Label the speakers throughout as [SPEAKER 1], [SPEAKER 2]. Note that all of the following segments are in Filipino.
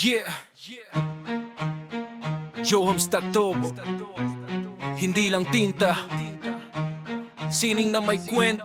[SPEAKER 1] Yeah, Joams Tatobo. Hindi lang tinta, sining na may kwento.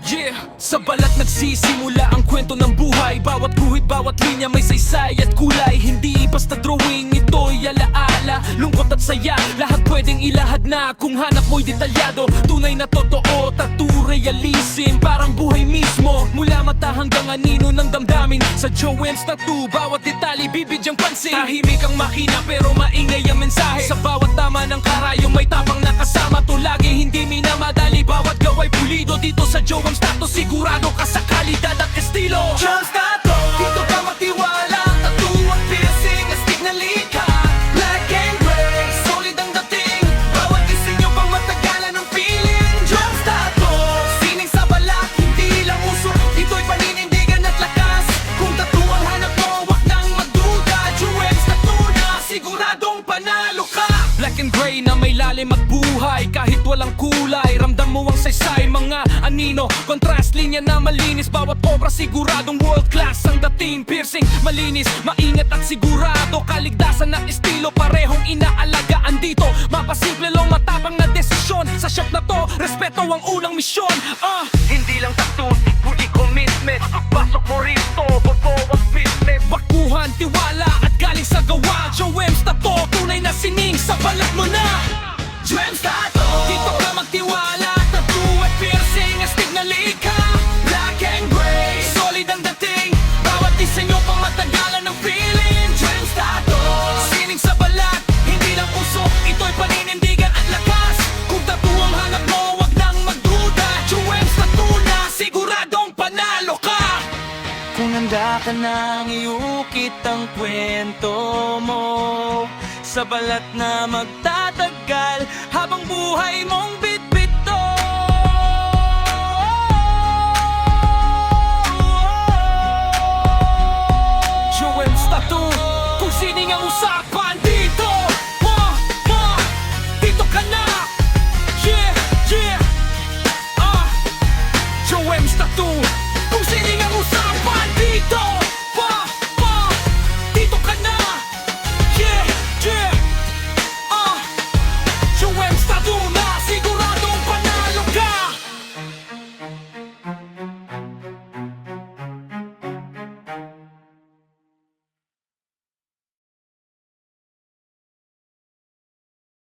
[SPEAKER 1] Yeah, sa balat nagsisimula ang kwento ng buhay. Bawat guhit, bawat linya may saysay at kulay. Hindi basta drawing, ito'y alaala, lungkot at saya, lahat pwedeng ilahad na kung hanap mo'y detalyado. Tunay na totoo, tattoo realism, parang buhay mismo. Mula mata hanggang anino ng damdamin, sa Joams Tattoo bawat detalye bibigyang pansin. Tahimik ang makina pero maingay ang mensahe. Sa bawat tama ng karayong may tapang nakasama. To lagi hindi minamadali, bawat gawa'y pulido. Dito sa Joams Tattoo sigurado ka sa kalidad at estilo. Joams Tattoo, dito ka matiwala. Tattoo at piercing, astig na lika. Black and gray, solid ang dating. Bawat disenyo pang matagalan ng feeling. Joams Tattoo, sining sa balat, hindi lang uso. Ito'y paninindigan at lakas. Kung tattoo ang hanap mo, wag nang magduda. Joams Tattoo na, siguradong panalo ka. Black and gray na may lalim at buhay. Kahit walang kulay, ramdam mo ang saysay. Mga anino, contrast, linya na malinis. Bawat obra siguradong world class ang dating. Piercing, malinis, maingat at sigurado. Kaligtasan at estilo, parehong inaalagaan dito. Mapasimple lang matapang na desisyon. Sa shop na to, respeto ang unang misyon. Hindi lang tattoo, kundi commitment. Pasok mo rito, totoo ang business. Bakuhan, tiwala at galing sa gawa. Joams Tattoo, tunay na sining sa balat mo na. Joams Tattoo, dito ka magtiwala. Tattoo at piercing, astig na lika. Black and gray, solid ang dating. Bawat disenyo pang matagalan ng feeling. Joams Tattoo, sining sa balat, hindi lang puso. Ito'y paninindigan at lakas. Kung tattoo ang hanap mo, wag nang magduda. Joams Tattoo na, siguradong panalo ka. Kung handa ka nang iukit ang kwento mo sa balat na magtatagal habang buhay mong bitbit to. Joams Tattoo, kung sining ang usapan dito. Dito ka na. Yeah, yeah. Joams Tattoo, kung sining ang usapan dito.